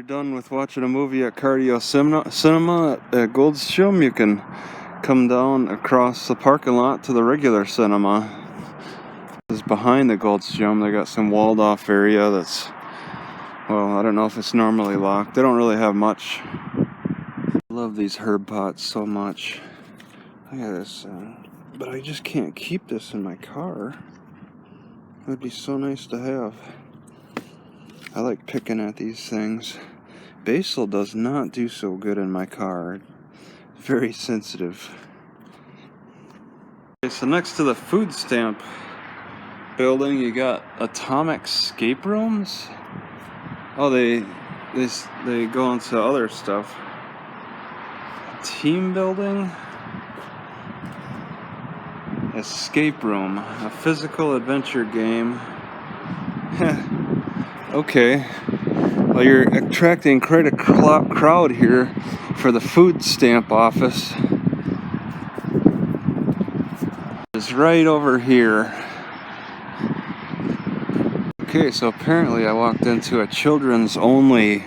you're done with watching a movie at Cardio Cinema at Goldstrom, you can come down across the parking lot to the regular cinema. This is behind the Goldstrom. They got some walled off area that's, well, I don't know if it's normally locked. They don't really have much. I love these herb pots so much. Look at this, but I just can't keep this in my car. It would be so nice to have. I like picking at these things. Basil does not do so good in my car. Very sensitive. Okay, so next to the food stamp building, you got atomic escape rooms. Oh, they go into other stuff. Team building. Escape room, a physical adventure game. Okay, well, you're attracting quite a crowd here for the food stamp office. It's right over here. Okay, so apparently I walked into a children's only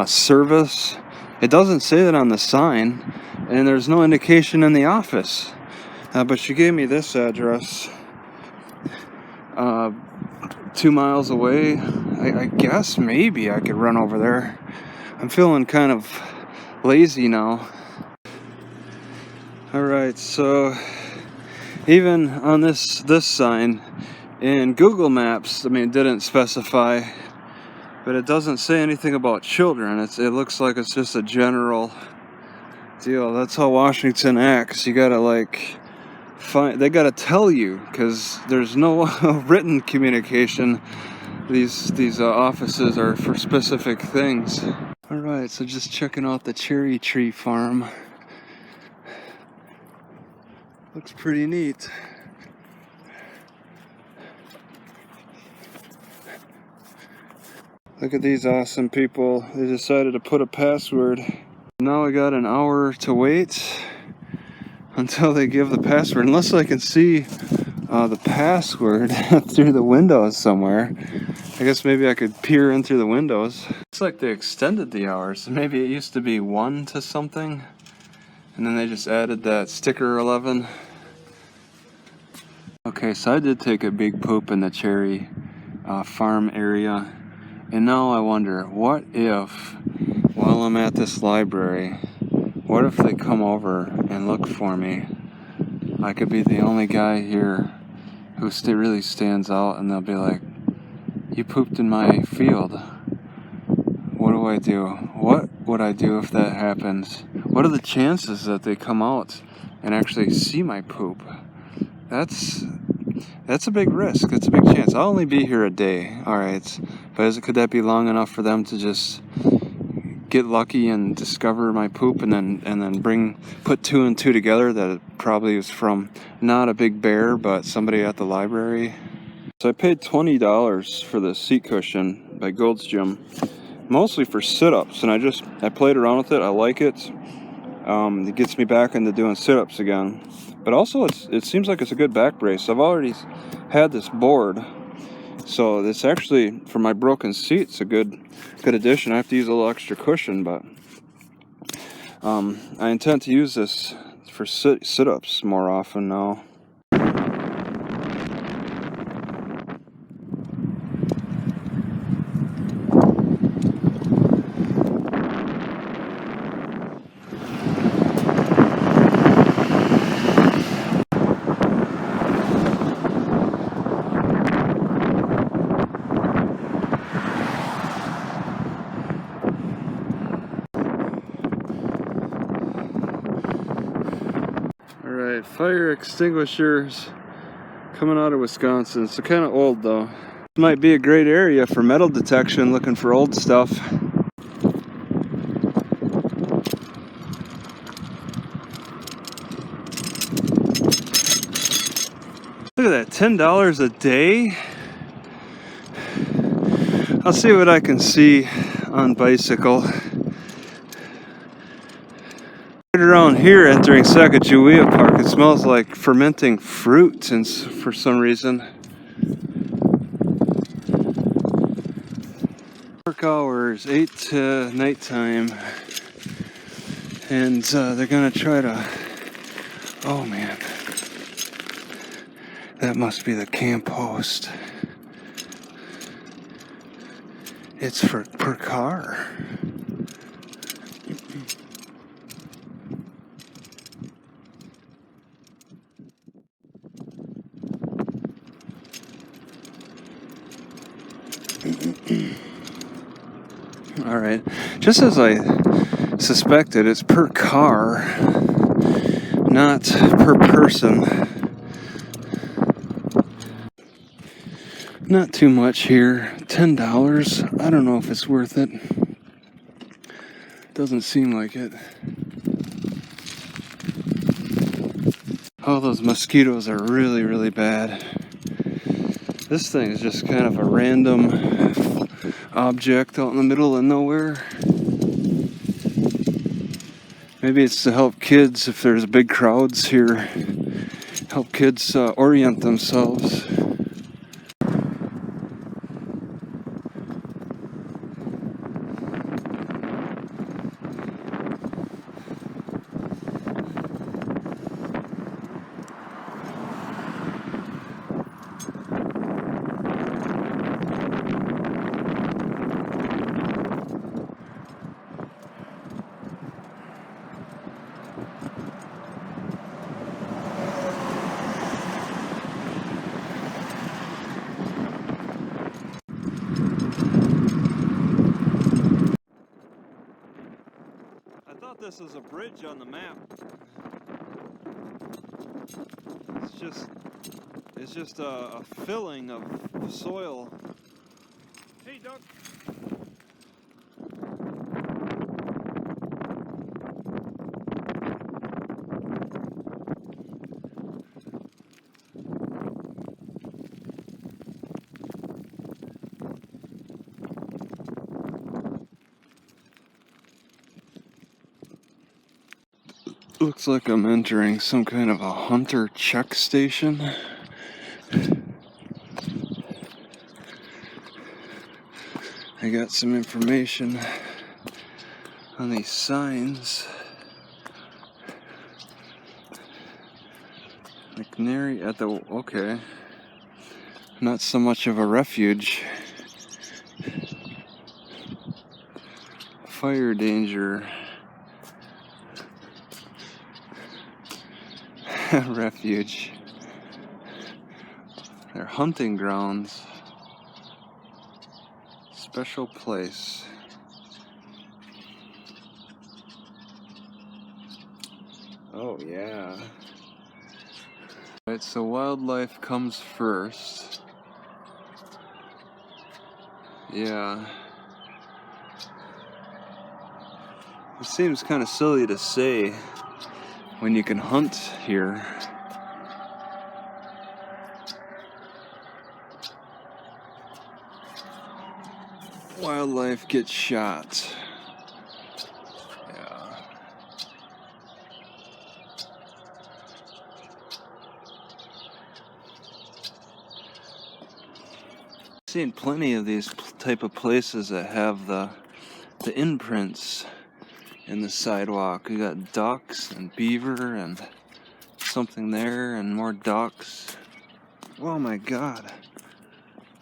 service. It doesn't say that on the sign, and there's no indication in the office. But she gave me this address 2 miles away. I guess maybe I could run over there. I'm feeling kind of lazy now. Alright, so even on this sign in Google Maps, I mean, it didn't specify, but it doesn't say anything about children. It looks like it's just a general deal. That's how Washington acts. You gotta they gotta tell you, because there's no written communication. These offices are for specific things. Alright, so just checking out the cherry tree farm. Looks pretty neat. Look at these awesome people. They decided to put a password. Now I got an hour to wait until they give the password, unless I can see the password through the windows somewhere. I guess maybe I could peer in through the windows. Looks like they extended the hours. Maybe it used to be 1 to something, and then they just added that sticker 11. Okay, so I did take a big poop in the cherry farm area, and now I wonder, what if, while I'm at this library, what if they come over and look for me? I could be the only guy here who really stands out, and they'll be like, "You pooped in my field." What do I do? What would I do if that happens? What are the chances that they come out and actually see my poop? That's a big risk. That's a big chance. I'll only be here a day, alright. But could that be long enough for them to just get lucky and discover my poop, and then put 2 and 2 together that it probably was from not a big bear but somebody at the library? So I paid $20 for the seat cushion by Gold's Gym, mostly for sit-ups, and I played around with it. I like it. It gets me back into doing sit-ups again, but also it seems like it's a good back brace. I've already had this board, so it's actually, for my broken seat, it's a good addition. I have to use a little extra cushion, but I intend to use this for sit-ups more often now. Alright, fire extinguishers coming out of Wisconsin. It's kind of old though. This might be a great area for metal detection, looking for old stuff. Look at that, $10 a day? I'll see what I can see on bicycle. Right around here, entering Sacajawea Park, it smells like fermenting fruit, and for some reason. Work hours, 8 to nighttime. And they're gonna try to, oh man, that must be the camp host. It's for per car. All right, just as I suspected, it's per car, not per person. Not too much here. $10. I don't know if it's worth it. Doesn't seem like it. Oh, those mosquitoes are really, really bad. This thing is just kind of a random object out in the middle of nowhere. Maybe it's to help kids if there's big crowds here. Help kids orient themselves. This is a bridge on the map. It's just a filling of soil. Hey, duck. Looks like I'm entering some kind of a hunter check station. I got some information on these signs. McNary at the, okay. Not so much of a refuge. Fire danger. Refuge. They're hunting grounds. Special place. Oh yeah. Alright, so wildlife comes first. Yeah. It seems kind of silly to say when you can hunt here. Wildlife gets shot. Yeah. I've seen plenty of these type of places that have the imprints in the sidewalk. We got ducks and beaver and something there and more ducks. Oh my god.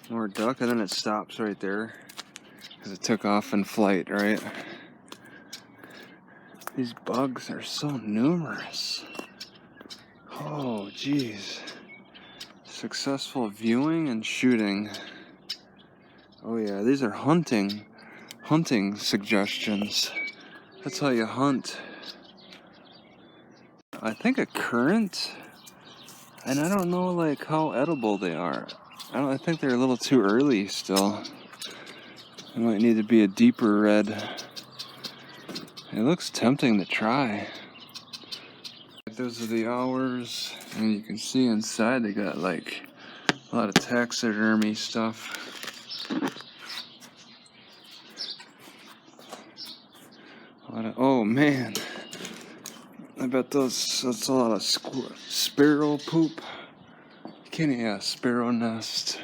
More duck, and then it stops right there because it took off in flight, right? These bugs are so numerous. Oh geez. Successful viewing and shooting. Oh yeah, these are hunting suggestions. That's how you hunt. I think a currant, and I don't know like how edible they are. I think they're a little too early still. It might need to be a deeper red. It looks tempting to try. Those are the hours, and you can see inside they got like a lot of taxidermy stuff. Oh man, I bet that's a lot of sparrow poop. Can't eat a sparrow nest.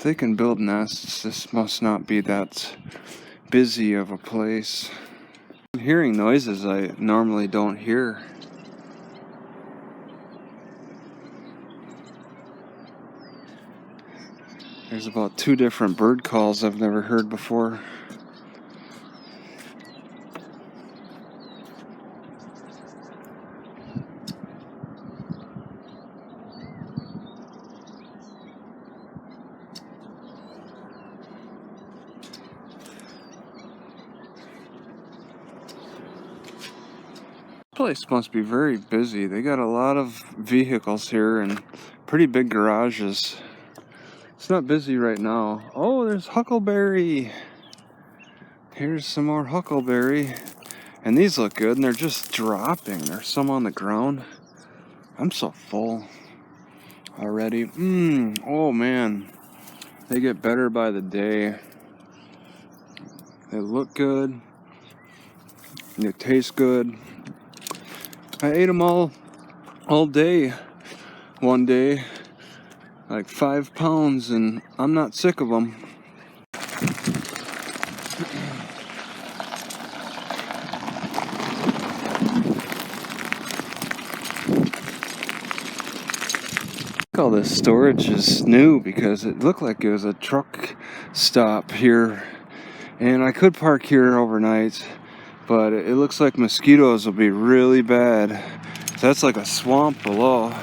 If they can build nests, this must not be that busy of a place. I'm hearing noises I normally don't hear. There's about 2 different bird calls I've never heard before. This place must be very busy. They got a lot of vehicles here and pretty big garages. It's not busy right now. Oh, there's huckleberry. Here's some more huckleberry. And these look good, and they're just dropping. There's some on the ground. I'm so full already. Oh man. They get better by the day. They look good. They taste good. I ate them all day. One day. Like 5 pounds, and I'm not sick of them. All this storage is new because it looked like it was a truck stop here, and I could park here overnight, but it looks like mosquitoes will be really bad. That's like a swamp below,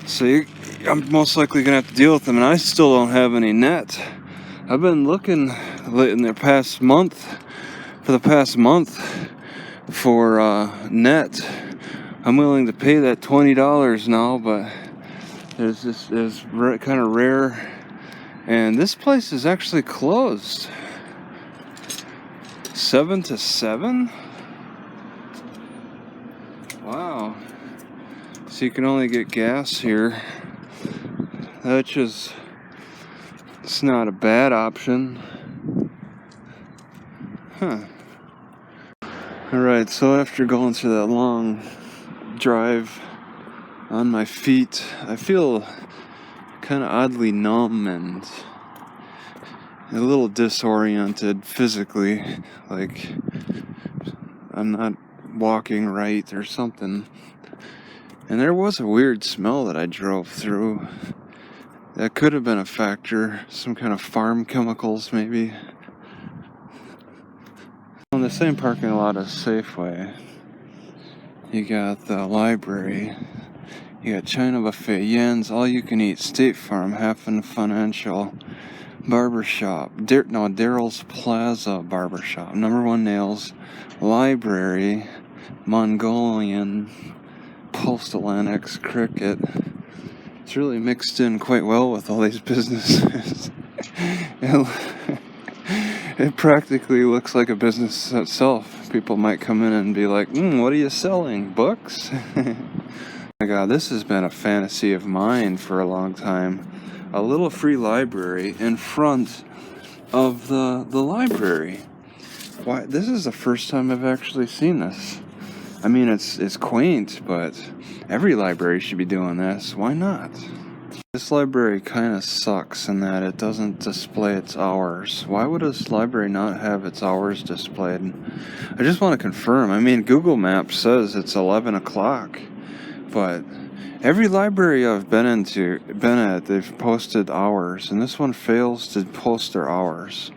so I'm most likely gonna have to deal with them, and I still don't have any net. I've been looking in the past month, for net. I'm willing to pay that $20 now, but there's kind of rare, and this place is actually closed. 7 to 7? Wow. So you can only get gas here. It's not a bad option. Huh. Alright, so after going through that long drive on my feet, I feel kind of oddly numb and a little disoriented physically, like I'm not walking right or something. And there was a weird smell that I drove through. That could have been a factor, some kind of farm chemicals maybe. On the same parking lot as Safeway, you got the library, you got China Buffet, Yen's, All You Can Eat, State Farm, Hafen Financial, Barbershop, Daryl's Plaza Barbershop, Number One Nails, Library, Mongolian, Postal Annex, Cricket. It's really mixed in quite well with all these businesses. It practically looks like a business itself. People might come in and be like, what are you selling? Books? My God, this has been a fantasy of mine for a long time. A little free library in front of the library. Why? This is the first time I've actually seen this. I mean, it's quaint, but every library should be doing this. Why not? This library kind of sucks in that it doesn't display its hours. Why would this library not have its hours displayed? I just want to confirm. I mean, Google Maps says it's 11 o'clock, but every library I've been at, they've posted hours, and this one fails to post their hours.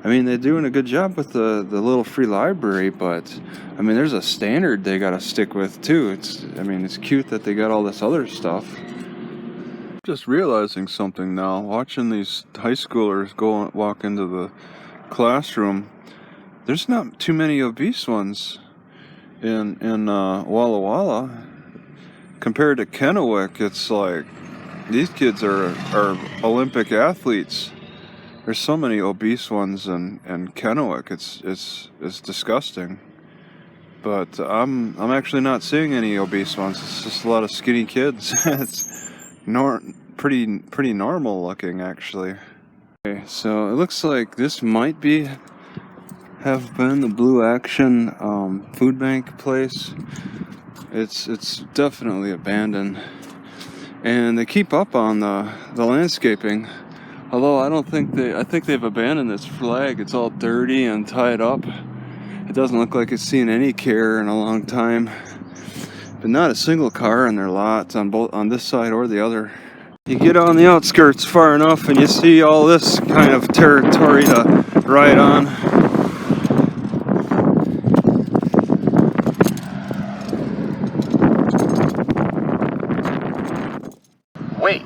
I mean, they're doing a good job with the little free library, but I mean, there's a standard they gotta stick with too. It's cute that they got all this other stuff. Just realizing something now, watching these high schoolers walk into the classroom. There's not too many obese ones in Walla Walla compared to Kennewick. It's like these kids are Olympic athletes. There's so many obese ones in Kennewick. It's disgusting. But I'm actually not seeing any obese ones. It's just a lot of skinny kids. It's pretty normal looking, actually. Okay, so it looks like this might have been the Blue Action food bank place. It's definitely abandoned, and they keep up on the landscaping. Although I think they've abandoned this flag. It's all dirty and tied up. It doesn't look like it's seen any care in a long time. But not a single car in their lots on this side or the other. You get on the outskirts far enough and you see all this kind of territory to ride on. Wait.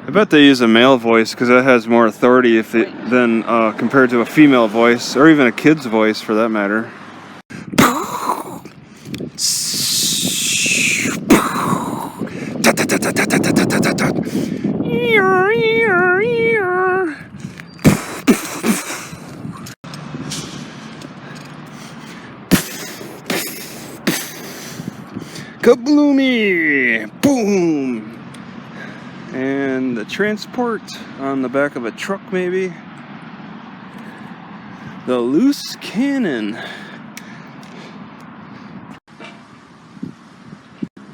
I bet they use a male voice because that has more authority than compared to a female voice, or even a kid's voice for that matter. Kabloomy! Boom! And the transport on the back of a truck, maybe. The loose cannon.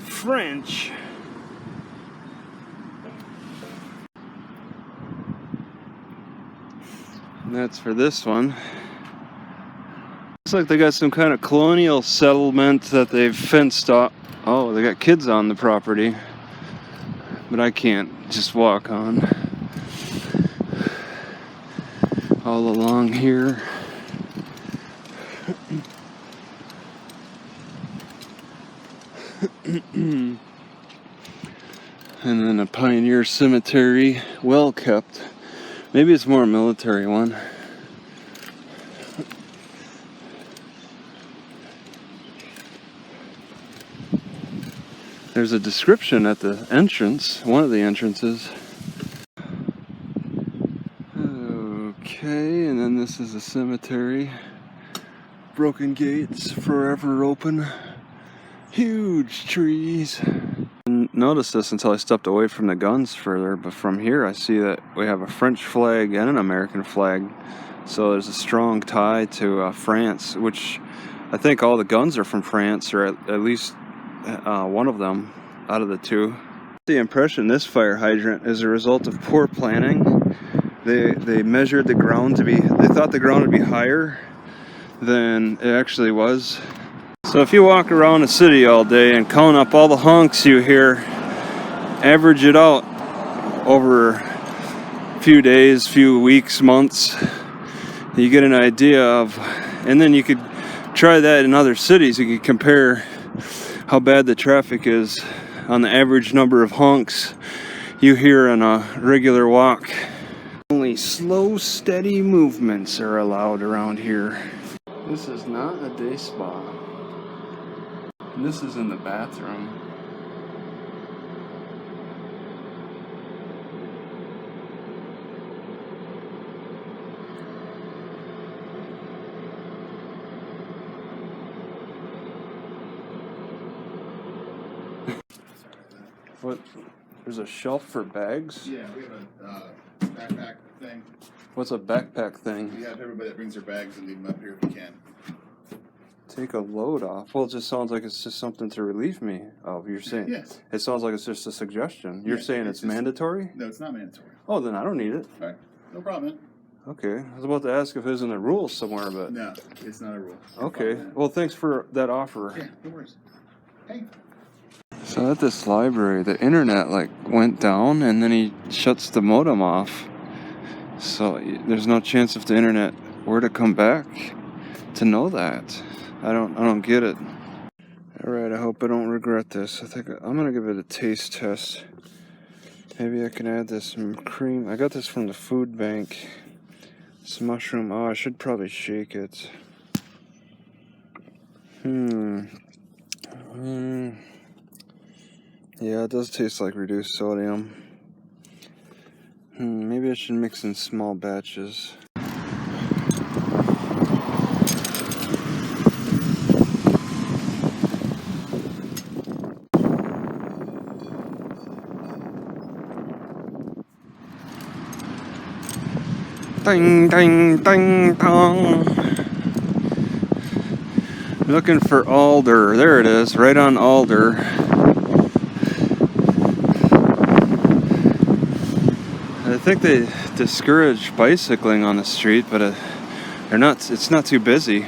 French. And that's for this one. Looks like they got some kind of colonial settlement that they've fenced off. Oh, they got kids on the property. But I can't just walk on all along here. And then a pioneer cemetery, well kept. Maybe it's more a military one. There's a description at the entrance, one of the entrances. Okay, and then this is a cemetery. Broken gates, forever open. Huge trees. Didn't notice this until I stepped away from the guns further, but from here I see that we have a French flag and an American flag. So there's a strong tie to France, which I think all the guns are from France, or at least one of them out of the two. The impression this fire hydrant is a result of poor planning. They measured the ground to be, they thought the ground would be higher than it actually was. So if you walk around the city all day and count up all the honks you hear, average it out over a few days, few weeks, months, you get an idea of, and then you could try that in other cities. You could compare how bad the traffic is on the average number of honks you hear on a regular walk. Only slow, steady movements are allowed around here. This is not a day spa. And this is in the bathroom. What? There's a shelf for bags? Yeah, we have a backpack thing. What's a backpack thing? We have everybody that brings their bags and leave them up here if you can. Take a load off. Well, it just sounds like it's just something to relieve me of. You're saying? Yes. It sounds like it's just a suggestion. You're saying it's mandatory? No, it's not mandatory. Oh, then I don't need it. All right. No problem, man. Okay. I was about to ask if it was in the rules somewhere, but... No, it's not a rule. Okay. Well, thanks for that offer. Yeah, no worries. Hey. So at this library, the internet went down, and then he shuts the modem off. So there's no chance if the internet were to come back to know that. I don't get it. All right, I hope I don't regret this. I think I'm gonna give it a taste test. Maybe I can add this cream. I got this from the food bank. It's mushroom. Oh, I should probably shake it. Yeah, it does taste like reduced sodium. Maybe I should mix in small batches. Ding, ding, ding, dong. Looking for alder. There it is, right on alder. I think they discourage bicycling on the street, but they're not. It's not too busy.